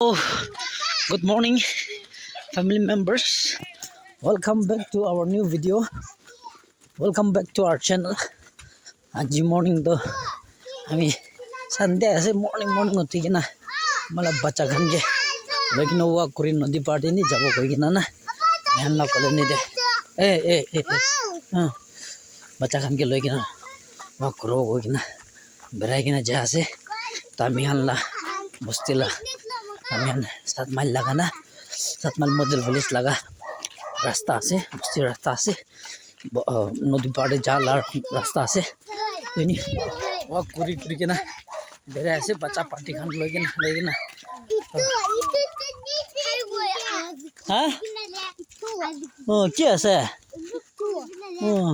Oh, good morning, family members. Welcome back to our new video. Welcome back to our channel. Aji morning to, ami Sunday ase morning uthi kina mala bacha khan ke lekina walk kuri nodi party ni jabo koi kina na dhyan na colony de bacha khan ke loi kina walk kuro koi kina berai kina ja ase tami han la bosti la Amin 7 mile laga na 7 mile model village laga rasta ase bosti rasta ase nodi pade jala rasta ase ini walk kuri kina bere ase bacha party khan loi kina ha oh ki ase oh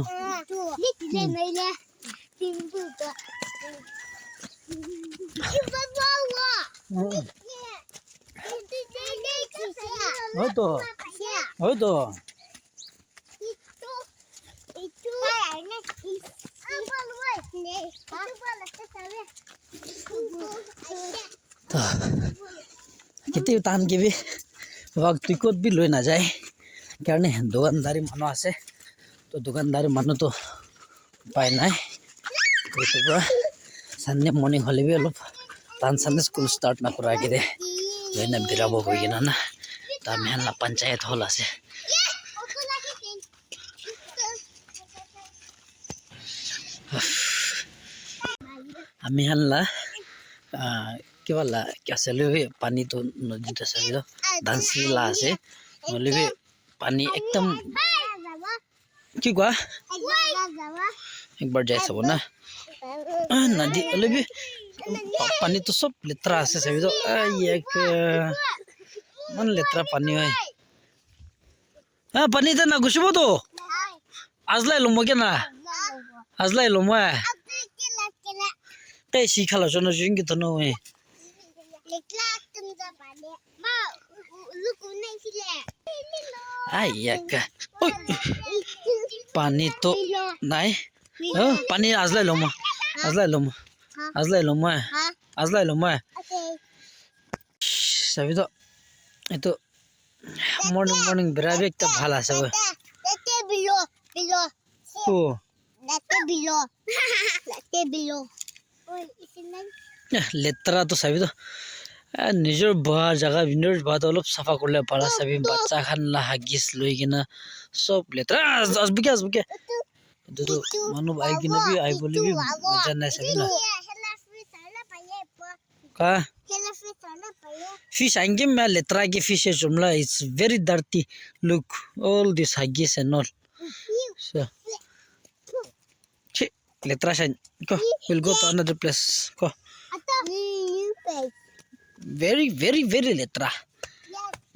Oi to कितने तान के भी वक्त ticket भी लय ना जाए कारण दुकानदारी मानो आसे तो दुकानदारी मानो तो उपाय ना तो संडे मॉर्निंग हले भी अलग तान संडे स्कूल स्टार्ट ना करा के दे लेना बिराबो होगी ना ता मेहन ला पंचायत हॉल आसे हमें ला क्या चले हुए पानी तो नदी तो सभी तो धांसी ला से बोले भी पानी एकदम क्यों हुआ एक बार जाए सब ना नदी बोले भी पानी तो सब लेतरा से सभी तो ये एक मन लेतरा पानी है हाँ पानी तो ना कुछ तो आज लाई लो क्या ना आज लाई लो मैं कई सीखा लो चलो जिंगे तो नो है आय्या पानी तो नहीं पानी आज लाई लो मैं सभी तो ये तो मॉर्निंग बिराबे एक तो भाला सब ओ लेतरा तो सभी तो निजर बाहर जगह विंडोज बात अलग सफा कर ले पड़ा सभी बच्चा खान ला हगिस लोई के ना सब लेतरा आज बुके तो मानो आई की ना भी आई बोली भी मजा नहीं सभी ना का fish आएंगे मैं लेतरा की fish है जुमला it's very dirty look all this huggies and all so letra sign go we'll go to another place go very letra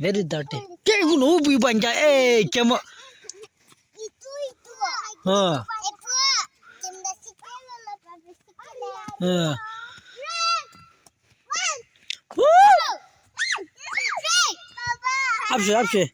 very dirty ke guno bu banja kemo ha आपसे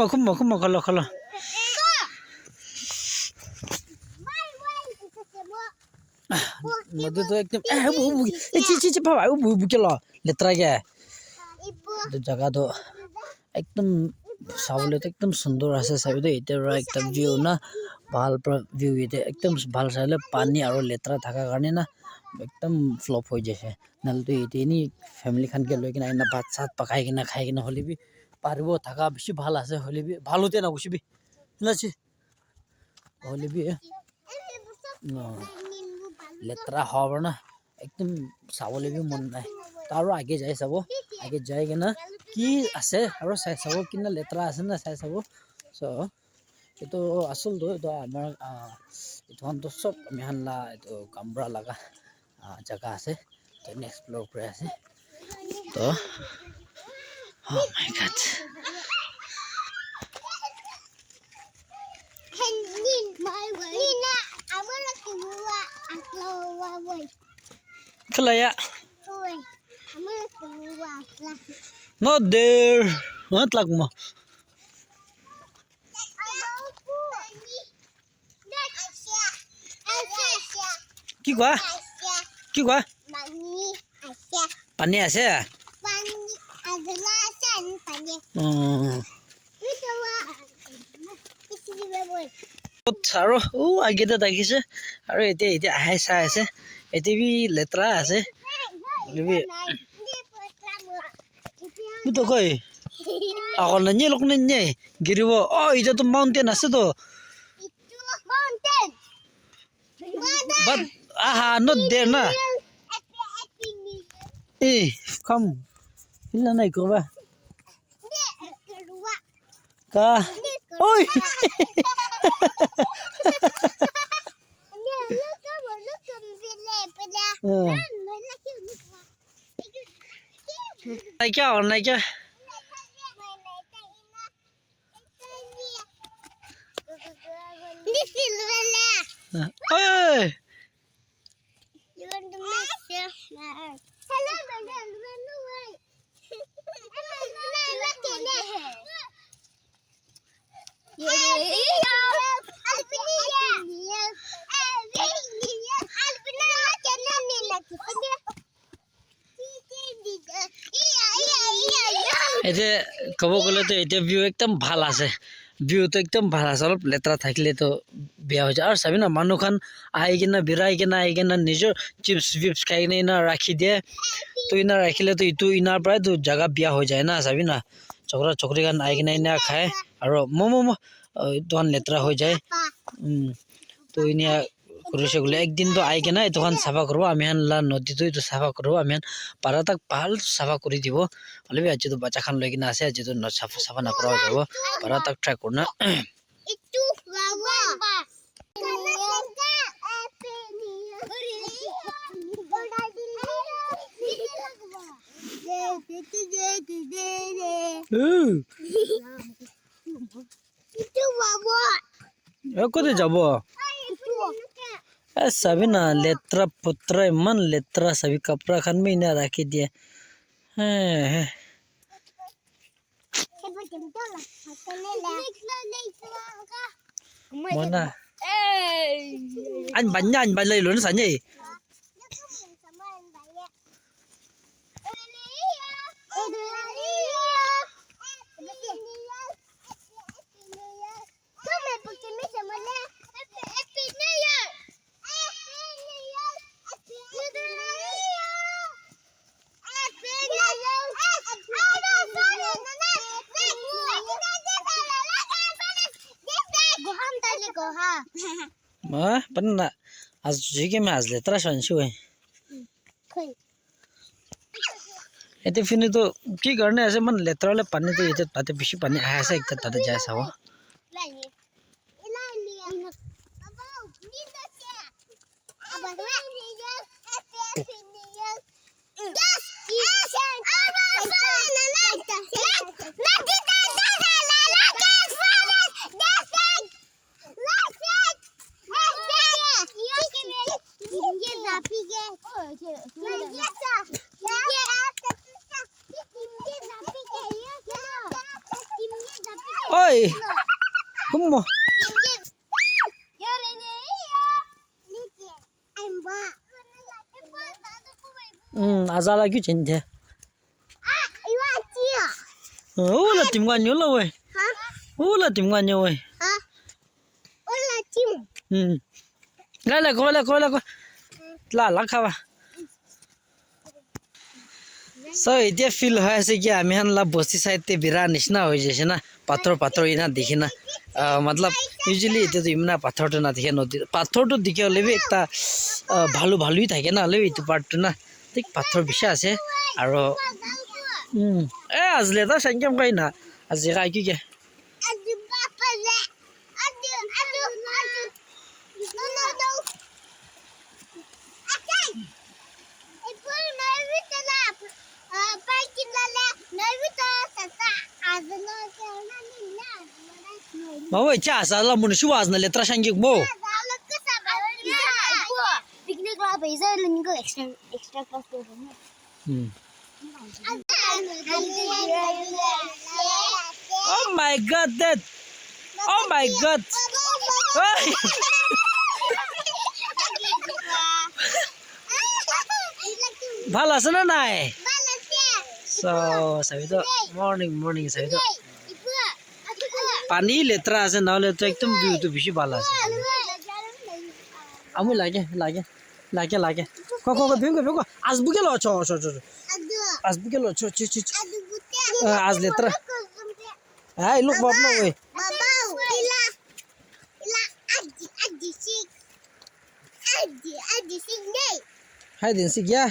kumba kalau नदी तो एकदम ची पापा bu के लो लेतरा क्या तो जगह तो एकदम सावले तो एकदम सुंदर आसे सभी तो इधर एकदम व्यू ना बाल पर व्यू इधर एकदम बाल साले पानी और लेतरा थका करने ना एकदम फ्लॉप हो जैसे नल तो इधर नहीं फैमिली खान के लोग ना भात साथ पकाए कि ना खाए कि ना होली भी पारिबो थका बेसी ভাল আছে होली भी ভাল होते ना कुछ भी लाची होली भी लेतरा हवा ना एकदम सावले भी मन নাই तारो आगे जाए सब आगे जाएगा ना कि আছে और চাই চাব কিনা লেতৰা আছে না চাই চাব সো এটো আসল তো আমাৰ এটো তখন তো সব আমি হানলা তো কামরা লাগা জায়গা আছে তো এক্সপ্লোর করে আছে তো oh my god Kelaya not there not like mo কি কোৱা পানী আছে আৰু আগেতে দেখিছে আৰু এতিয়া আহে চাই আছে এতিয়া বি লেতেৰা আছে তো কই আকৌ নানি লোক নানি গিৰিব এতিয়া তো মাউণ্টেন আছে তো but not there na come hila nai ko ba ka oi nai kya oi you want to make hello এতে কব গলে তো এটা ভিউ একদম ভাল আছে ভিউ তো একদম ভাল আছে অলপ লেতেৰা থাকিলে তো বেয়া হৈ যায় আৰু চাবি না মানুহখন আহি কিনা বিৰাই কিনা আহি কিনা নিজৰ চিপছ খাই কিনে ইনা ৰাখি দিয়ে তো ইনা ৰাখিলে তো ইটো ইনাৰ পৰাই তো জাগা বিয়া হৈ যায় না চাবি না চকৰা চকৰি খান আহি কিনা ইনা খায় আৰু তোহান লেতেৰা হৈ যায় তো ইনা কৰিছে বোলে একদিন তো আহি কিনা এইটোখান চাফা কৰিব আমি লা নদীটো এইটো চাফা কৰিব আমি পাৰা তাক ভাল চাফা কৰি দিব হ'লে আজি তো বাচ্চা খান লৈ কিনা আছে আজি তো চাফা নকৰা হৈ যাব পাৰা তাক ট্ৰাই কৰোঁ না ক'তে যাব চাবি না লেতেৰা পুতৰা ইমান লেতেৰা চাবি কাপোৰ খান মই ইনা ৰাখি দিয়ে mana anh bánh lấy luôn sẵn gì mà bánh nè chỉ cái mà লেতেৰা চনছি হয় এতিয়া ফিনি তো কি কাৰণে আছে মানে লেতেৰালে পানী তো এতিয়া তাতে বেছি পানী আহে আছে একটা তাতে যায় চাব oi kummo aza lagi cinte là tìm quan nhớ lâu rồi là tìm quan nhau rồi lại coi là lắc khá ba so এতিয়া ফিল হৈ আছে কি আমি হানলা বস্তি সাইডতে বিৰা নিচিনা হৈ যাইছে না পাথৰ ইনা দেখি না মতলব ইউজুয়ালি এটা ইমনা পাথৰটো না দেখে নদী পাথৰটো দেখি হলে বি একটা ভালোই থাকে না হলে এইটো পাৰ্টটো না ঠিক পাথৰ বিশা আছে আৰু আজলে তা সংকেম কই না আজি কাই কি কে Mau cha sa la mun shi waz na letra shangi mo. Picnic lah, bisa lagi ke extra class tu. Oh my god, that. Oh my god. ভাল আছে না নাই? So, sabi to morning sabi to. Pani letra আছে নাহলে তো একদম view তো বেশি ভালো আছে। আমি লাগে। কো ভিউ আজবুকে ল চ আজবুকে ল চ আজ letra. Ay, look bab na we. Hai din sig ya.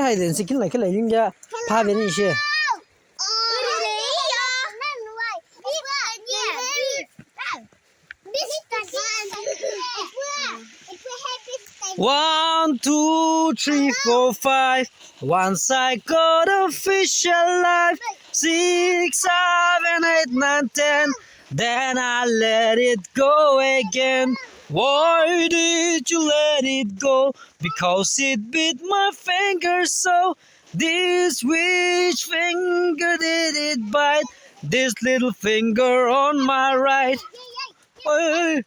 Hai din sig kin la kala yin ya. Pa be ni she. One, two, three, four, five. Once I got a fish alive. 6, 7, 8, 9, 10. Then I let it go again. Why did you let it go? Because it bit my finger so. This which finger did it bite? This little finger on my right. Hey.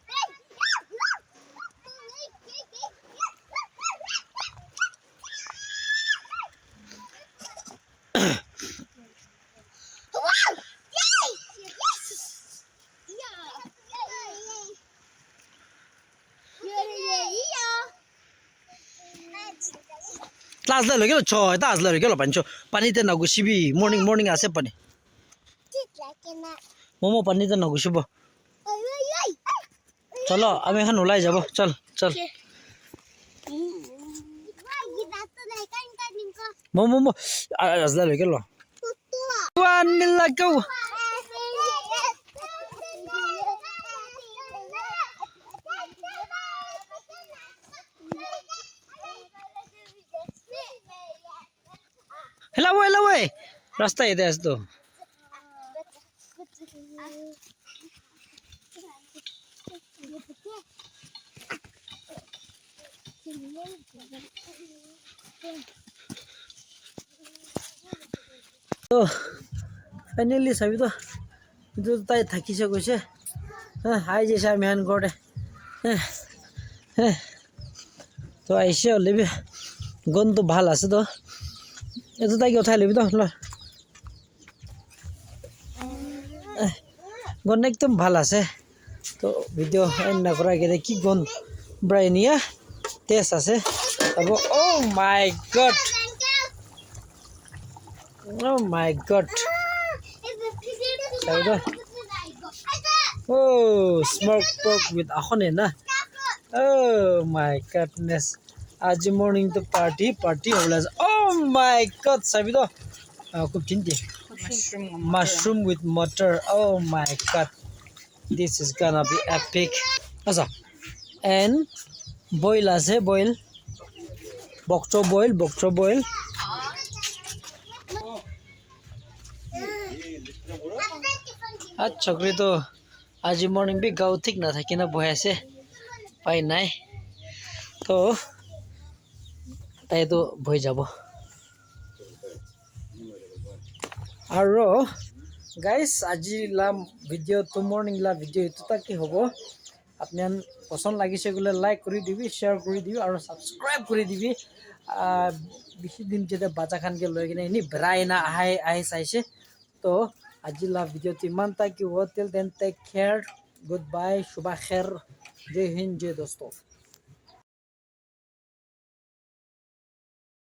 Class la lagi lo choy, tas la lagi lo pancho. Pani te nagu shibi morning ase pani. Momo pani te nagu shibo. Chalo, ami khan ulai jabo. Chal. Momo as la lagi lo. One mila go. Hello way. Rasta ide as to. So finally sabi to itu tai thakise goise hai jesa man gode to aise olebi gon to bhal ase to eto tai ki uthai lebi to lo gon ekdom bhal ase to video end na kora gele ki gon brainia test ase abo oh my god. Oh, smoked pork with ahone na. Oh my goodness. Aji morning to party holas. Oh my god, sabi to. Kup chindi. Mushroom with butter. Oh my god. This is gonna be epic. Asa. And boil ase boil. Bokcho boil. Chokri to aji morning bi gau thik na thakina boy ase pai nai to tai to bhoi jabo aro guys aji la video to morning la video itu ta ki hobo apnian পছন্দ লাগিছে গলে like কৰি দিবি share কৰি দিবি আৰু subscribe কৰি দিবি বেছি দিন যেতে বাজা খান কে লৈ কিনে নি ব্রাইনা আই চাইছে তো আজি লা ভিডিও তিমান তা কি হোটেল then take care good bye শুভা খেৰ জয় হিন্দ জয় দোস্তো